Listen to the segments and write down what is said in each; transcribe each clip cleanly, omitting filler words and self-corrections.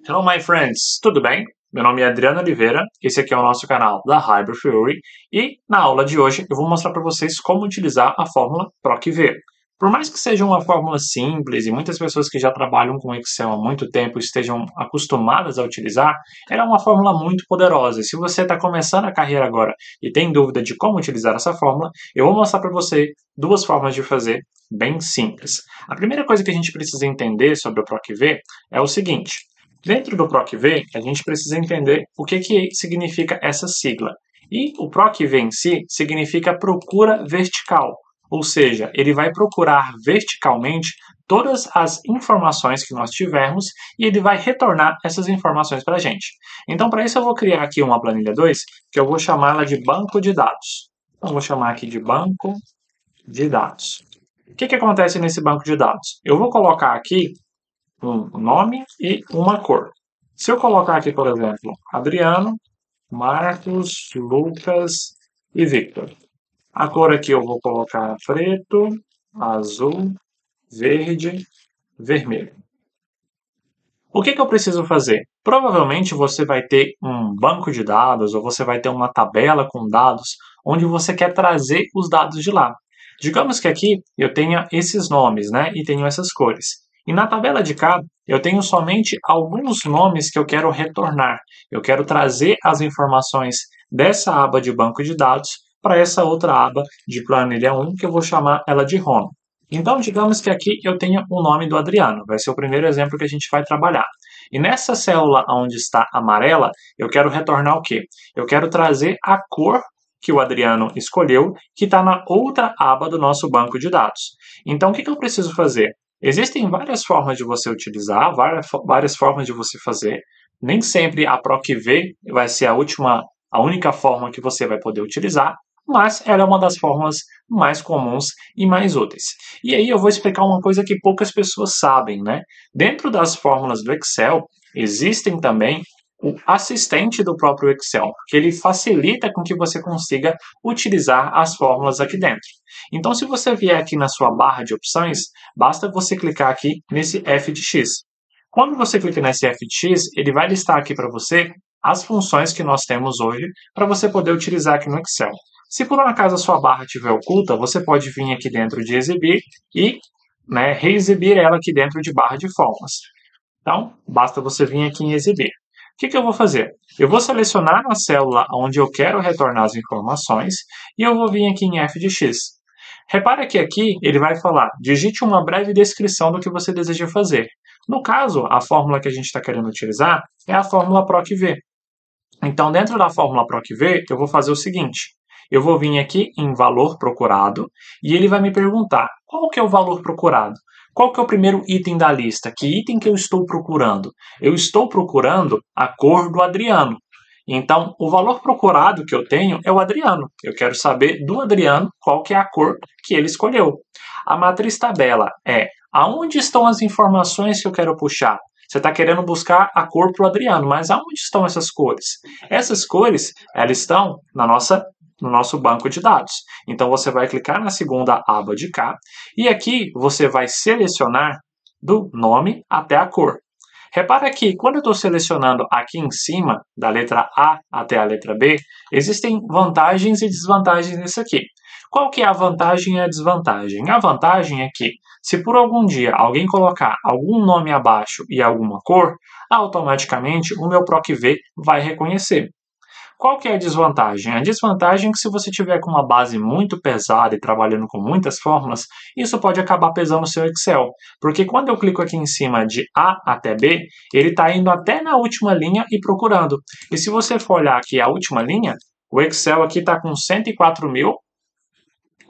Hello, my friends! Tudo bem? Meu nome é Adriano Oliveira, esse aqui é o nosso canal da Hybrid Theory e na aula de hoje eu vou mostrar para vocês como utilizar a fórmula PROC-V. Por mais que seja uma fórmula simples e muitas pessoas que já trabalham com Excel há muito tempo estejam acostumadas a utilizar, ela é uma fórmula muito poderosa. E se você está começando a carreira agora e tem dúvida de como utilizar essa fórmula, eu vou mostrar para você duas formas de fazer bem simples. A primeira coisa que a gente precisa entender sobre o PROC-V é o seguinte. Dentro do PROC-V, a gente precisa entender o que significa essa sigla. E o PROC-V em si significa procura vertical, ou seja, ele vai procurar verticalmente todas as informações que nós tivermos e ele vai retornar essas informações para a gente. Então, para isso, eu vou criar aqui uma planilha 2, que eu vou chamá-la de banco de dados. Então, eu vou chamar aqui de banco de dados. O que acontece nesse banco de dados? Eu vou colocar aqui um nome e uma cor. Se eu colocar aqui, por exemplo, Adriano, Marcos, Lucas e Victor. A cor aqui eu vou colocar preto, azul, verde, vermelho. O que eu preciso fazer? Provavelmente você vai ter um banco de dados ou você vai ter uma tabela com dados onde você quer trazer os dados de lá. Digamos que aqui eu tenha esses nomes, né, e tenho essas cores. E na tabela de cá, eu tenho somente alguns nomes que eu quero retornar. Eu quero trazer as informações dessa aba de banco de dados para essa outra aba de planilha 1, que eu vou chamar ela de Home. Então, digamos que aqui eu tenha o nome do Adriano. Vai ser o primeiro exemplo que a gente vai trabalhar. E nessa célula onde está amarela, eu quero retornar o quê? Eu quero trazer a cor que o Adriano escolheu, que está na outra aba do nosso banco de dados. Então, o que eu preciso fazer? Existem várias formas de você utilizar, várias formas de você fazer. Nem sempre a PROC-V vai ser a única forma que você vai poder utilizar, mas ela é uma das formas mais comuns e mais úteis. E aí eu vou explicar uma coisa que poucas pessoas sabem, né? Dentro das fórmulas do Excel, existem também o assistente do próprio Excel, que ele facilita com que você consiga utilizar as fórmulas aqui dentro. Então, se você vier aqui na sua barra de opções, basta você clicar aqui nesse F de X. Quando você clica nesse F de X, ele vai listar aqui para você as funções que nós temos hoje para você poder utilizar aqui no Excel. Se por um acaso a sua barra estiver oculta, você pode vir aqui dentro de exibir e reexibir ela aqui dentro de barra de formas. Então, basta você vir aqui em exibir. O que eu vou fazer? Eu vou selecionar a célula onde eu quero retornar as informações e eu vou vir aqui em F de X. Repara que aqui ele vai falar, digite uma breve descrição do que você deseja fazer. No caso, a fórmula que a gente está querendo utilizar é a fórmula PROC-V. Então, dentro da fórmula PROC-V, eu vou fazer o seguinte. Eu vou vir aqui em valor procurado e ele vai me perguntar qual que é o valor procurado? Qual que é o primeiro item da lista? Que item que eu estou procurando? Eu estou procurando a cor do Adriano. Então, o valor procurado que eu tenho é o Adriano. Eu quero saber do Adriano qual que é a cor que ele escolheu. A matriz tabela é aonde estão as informações que eu quero puxar. Você está querendo buscar a cor para o Adriano, mas aonde estão essas cores? Essas cores, elas estão no nosso banco de dados. Então, você vai clicar na segunda aba de cá e aqui você vai selecionar do nome até a cor. Repara que quando eu estou selecionando aqui em cima, da letra A até a letra B, existem vantagens e desvantagens nisso aqui. Qual que é a vantagem e a desvantagem? A vantagem é que, se por algum dia alguém colocar algum nome abaixo e alguma cor, automaticamente o meu PROC-V vai reconhecer. Qual que é a desvantagem? A desvantagem é que se você tiver com uma base muito pesada e trabalhando com muitas fórmulas, isso pode acabar pesando o seu Excel. Porque quando eu clico aqui em cima de A até B, ele está indo até na última linha e procurando. E se você for olhar aqui a última linha, o Excel aqui está com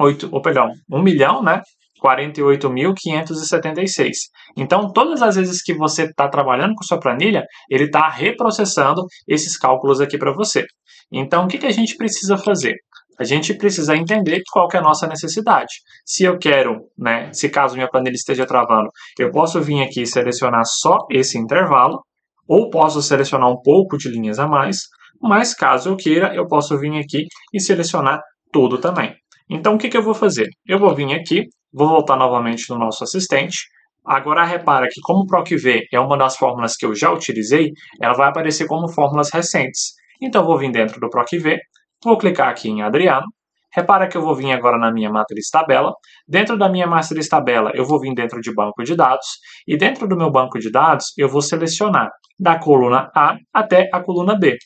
1 milhão, né? 48.576. Então, todas as vezes que você está trabalhando com sua planilha, ele está reprocessando esses cálculos aqui para você. Então, o que a gente precisa fazer? A gente precisa entender qual que é a nossa necessidade. Se eu quero, né, se caso minha planilha esteja travando, eu posso vir aqui e selecionar só esse intervalo, ou posso selecionar um pouco de linhas a mais, mas caso eu queira, eu posso vir aqui e selecionar tudo também. Então, o que eu vou fazer? Eu vou vir aqui, vou voltar novamente no nosso assistente, Agora repara que como o PROC-V é uma das fórmulas que eu já utilizei, ela vai aparecer como fórmulas recentes. Então eu vou vir dentro do PROC-V, vou clicar aqui em Adriano. Repara que eu vou vir agora na minha matriz tabela. Dentro da minha matriz tabela, eu vou vir dentro de banco de dados. E dentro do meu banco de dados, eu vou selecionar da coluna A até a coluna B.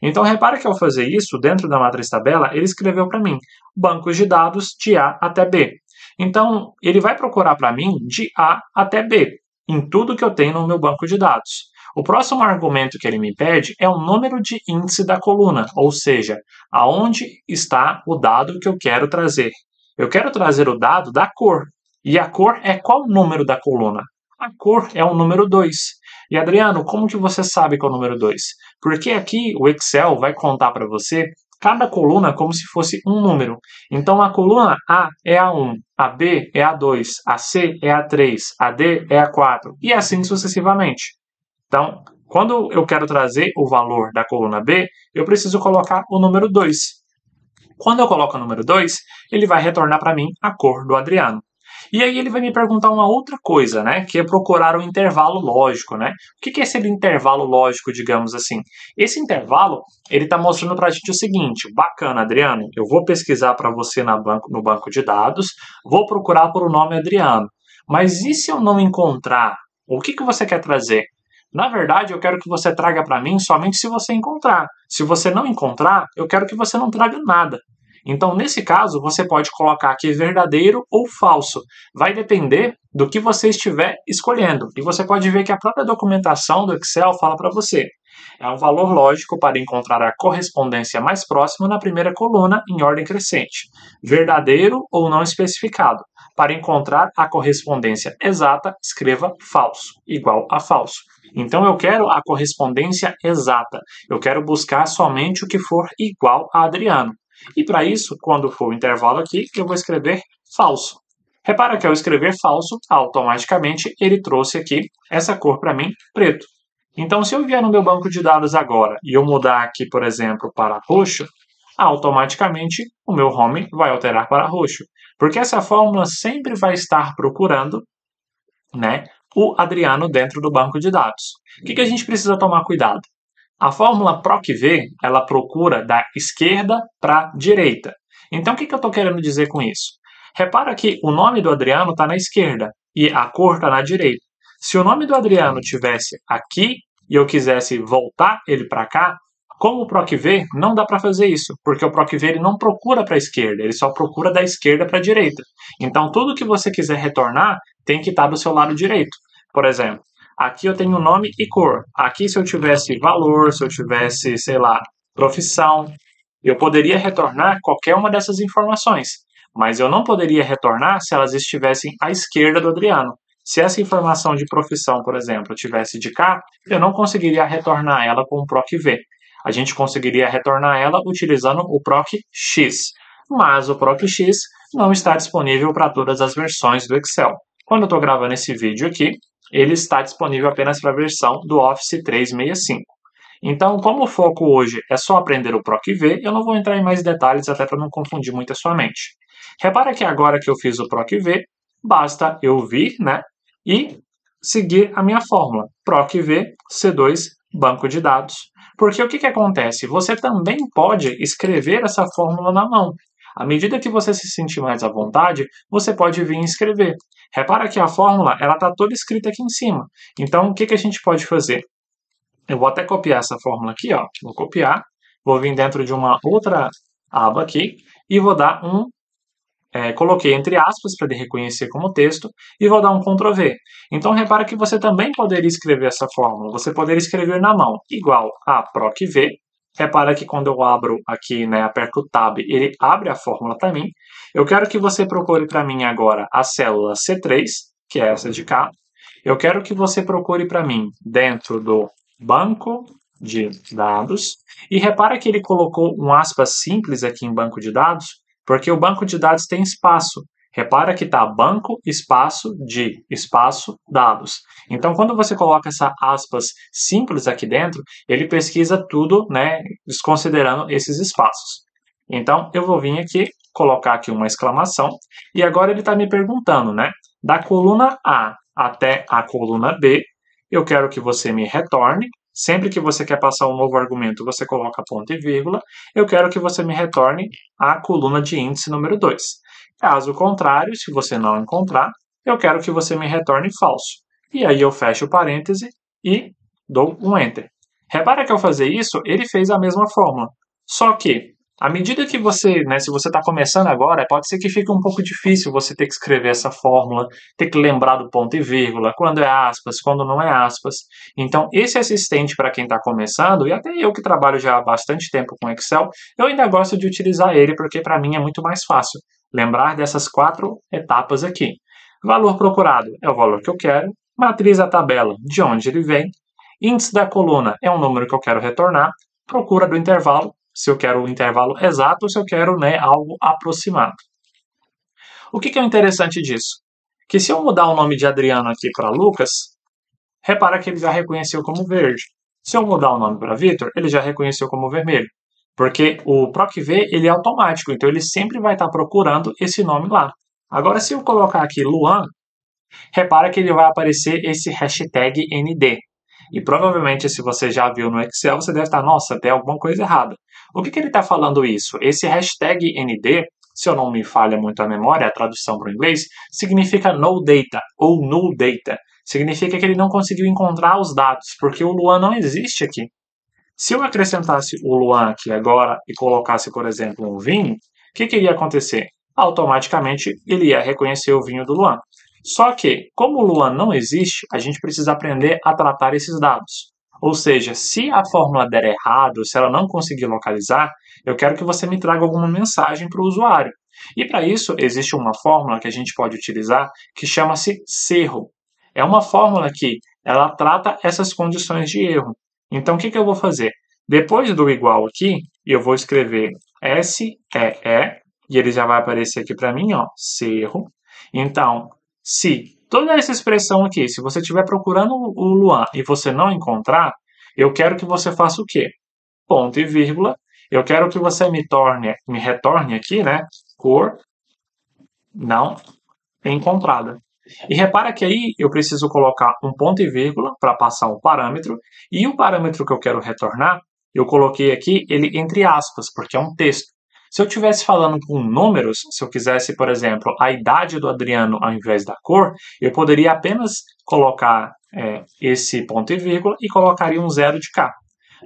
Então, repara que ao fazer isso, dentro da matriz tabela, ele escreveu para mim bancos de dados de A até B. Então, ele vai procurar para mim de A até B, em tudo que eu tenho no meu banco de dados. O próximo argumento que ele me pede é o número de índice da coluna, ou seja, aonde está o dado que eu quero trazer. Eu quero trazer o dado da cor. E a cor é qual número da coluna? A cor é o número 2. E Adriano, como que você sabe qual é o número 2? Porque aqui o Excel vai contar para você cada coluna como se fosse um número. Então a coluna A é a 1, a B é a 2, a C é a 3, a D é a 4 e assim sucessivamente. Então, quando eu quero trazer o valor da coluna B, eu preciso colocar o número 2. Quando eu coloco o número 2, ele vai retornar para mim a cor do Adriano. E aí ele vai me perguntar uma outra coisa, né? Que é procurar o intervalo lógico, né? O que é esse intervalo lógico, digamos assim? Esse intervalo, ele está mostrando para a gente o seguinte: bacana, Adriano, eu vou pesquisar para você no banco de dados, vou procurar por o nome Adriano. Mas e se eu não encontrar? O que você quer trazer? Na verdade, eu quero que você traga para mim somente se você encontrar. Se você não encontrar, eu quero que você não traga nada. Então, nesse caso, você pode colocar aqui verdadeiro ou falso. Vai depender do que você estiver escolhendo. E você pode ver que a própria documentação do Excel fala para você. É um valor lógico para encontrar a correspondência mais próxima na primeira coluna em ordem crescente. Verdadeiro ou não especificado. Para encontrar a correspondência exata, escreva falso, igual a falso. Então eu quero a correspondência exata. Eu quero buscar somente o que for igual a Adriano. E para isso, quando for o intervalo aqui, eu vou escrever falso. Repara que ao escrever falso, automaticamente ele trouxe aqui essa cor para mim, preto. Então, se eu vier no meu banco de dados agora e eu mudar aqui, por exemplo, para roxo, automaticamente o meu home vai alterar para roxo. Porque essa fórmula sempre vai estar procurando, né, o Adriano dentro do banco de dados. O que a gente precisa tomar cuidado? A fórmula PROC-V, ela procura da esquerda para a direita. Então, o que eu estou querendo dizer com isso? Repara que o nome do Adriano está na esquerda e a cor está na direita. Se o nome do Adriano tivesse aqui e eu quisesse voltar ele para cá, como o PROC-V, não dá para fazer isso, porque o PROC-V ele não procura para a esquerda, ele só procura da esquerda para a direita. Então, tudo que você quiser retornar tem que estar do seu lado direito. Por exemplo, aqui eu tenho nome e cor. Aqui, se eu tivesse valor, se eu tivesse, sei lá, profissão, eu poderia retornar qualquer uma dessas informações. Mas eu não poderia retornar se elas estivessem à esquerda do Adriano. Se essa informação de profissão, por exemplo, tivesse de cá, eu não conseguiria retornar ela com o PROC-V. A gente conseguiria retornar ela utilizando o PROC-X. Mas o PROC-X não está disponível para todas as versões do Excel. Quando eu estou gravando esse vídeo aqui, ele está disponível apenas para a versão do Office 365. Então, como o foco hoje é só aprender o PROC-V, eu não vou entrar em mais detalhes até para não confundir muito a sua mente. Repara que agora que eu fiz o PROC-V, basta eu vir, né, e seguir a minha fórmula, PROC-V C2 banco de dados. Porque o que acontece? Você também pode escrever essa fórmula na mão. À medida que você se sentir mais à vontade, você pode vir e escrever. Repara que a fórmula está toda escrita aqui em cima. Então, o que a gente pode fazer? Eu vou até copiar essa fórmula aqui, ó. Vou copiar, vou vir dentro de uma outra aba aqui e vou dar coloquei entre aspas para ele reconhecer como texto e vou dar um Ctrl V. Então, repara que você também poderia escrever essa fórmula. Você poderia escrever na mão, igual a PROC-V. Repara que quando eu abro aqui, né, aperto o Tab, ele abre a fórmula para mim. Eu quero que você procure para mim agora a célula C3, que é essa de cá. Eu quero que você procure para mim dentro do banco de dados. E repara que ele colocou um aspas simples aqui em banco de dados, porque o banco de dados tem espaço. Repara que está banco, espaço, de, espaço, dados. Então, quando você coloca essa aspas simples aqui dentro, ele pesquisa tudo, né, desconsiderando esses espaços. Então, eu vou vir aqui, colocar aqui uma exclamação, e agora ele está me perguntando, né, da coluna A até a coluna B, eu quero que você me retorne. Sempre que você quer passar um novo argumento, você coloca ponto e vírgula. Eu quero que você me retorne a coluna de índice número 2. Caso contrário, se você não encontrar, eu quero que você me retorne falso. E aí eu fecho o parêntese e dou um Enter. Repara que ao fazer isso, ele fez a mesma fórmula. Só que, à medida que você, se você está começando agora, pode ser que fique um pouco difícil você ter que escrever essa fórmula, ter que lembrar do ponto e vírgula, quando é aspas, quando não é aspas. Então, esse assistente para quem está começando, e até eu que trabalho já há bastante tempo com Excel, eu ainda gosto de utilizar ele porque para mim é muito mais fácil lembrar dessas 4 etapas aqui. Valor procurado é o valor que eu quero, matriz da tabela, de onde ele vem, índice da coluna é um número que eu quero retornar, procura do intervalo, se eu quero o intervalo exato ou se eu quero algo aproximado. O que é interessante disso? Que se eu mudar o nome de Adriano aqui para Lucas, repara que ele já reconheceu como verde. Se eu mudar o nome para Vitor, ele já reconheceu como vermelho. Porque o PROC-V ele é automático, então ele sempre vai estar procurando esse nome lá. Agora, se eu colocar aqui Luan, repara que ele vai aparecer esse hashtag ND. E provavelmente, se você já viu no Excel, você deve estar, nossa, tem alguma coisa errada. O que ele está falando isso? Esse hashtag ND, se eu não me falha muito a memória, a tradução para o inglês, significa no data ou null data. Significa que ele não conseguiu encontrar os dados, porque o Luan não existe aqui. Se eu acrescentasse o Luan aqui agora e colocasse, por exemplo, um vinho, o que iria acontecer? Automaticamente ele ia reconhecer o vinho do Luan. Só que, como o Luan não existe, a gente precisa aprender a tratar esses dados. Ou seja, se a fórmula der errado, se ela não conseguir localizar, eu quero que você me traga alguma mensagem para o usuário. E para isso, existe uma fórmula que a gente pode utilizar que chama-se cerro. É uma fórmula que ela trata essas condições de erro. Então, o que eu vou fazer? Depois do igual aqui, eu vou escrever SEE, e ele já vai aparecer aqui para mim, ó, cerro. Então, se toda essa expressão aqui, se você estiver procurando o Luan e você não encontrar, eu quero que você faça o quê? Ponto e vírgula. Eu quero que você me retorne aqui, cor não encontrada. E repara que aí eu preciso colocar um ponto e vírgula para passar um parâmetro, e o parâmetro que eu quero retornar, eu coloquei aqui ele entre aspas, porque é um texto. Se eu estivesse falando com números, se eu quisesse, por exemplo, a idade do Adriano ao invés da cor, eu poderia apenas colocar esse ponto e vírgula e colocaria um zero de cá.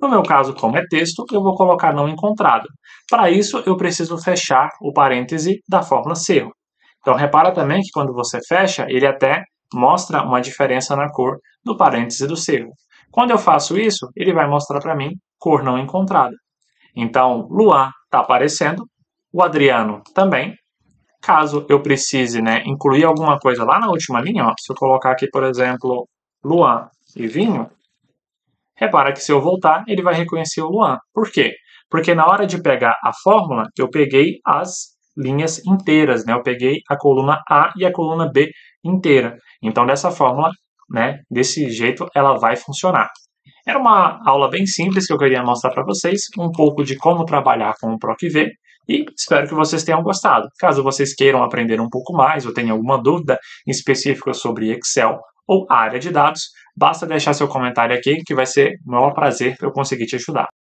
No meu caso, como é texto, eu vou colocar não encontrado. Para isso, eu preciso fechar o parêntese da fórmula cerro. Então, repara também que quando você fecha, ele até mostra uma diferença na cor do parêntese do cerro. Quando eu faço isso, ele vai mostrar para mim cor não encontrada. Então, Luan está aparecendo, o Adriano também. Caso eu precise incluir alguma coisa lá na última linha, ó, se eu colocar aqui, por exemplo, Luan e vinho, repara que se eu voltar, ele vai reconhecer o Luan. Por quê? Porque na hora de pegar a fórmula, eu peguei as linhas inteiras, eu peguei a coluna A e a coluna B inteira. Então, dessa fórmula, desse jeito, ela vai funcionar. Era uma aula bem simples que eu queria mostrar para vocês, um pouco de como trabalhar com o PROC-V, e espero que vocês tenham gostado. Caso vocês queiram aprender um pouco mais ou tenham alguma dúvida específica sobre Excel ou área de dados, basta deixar seu comentário aqui que vai ser o maior prazer eu conseguir te ajudar.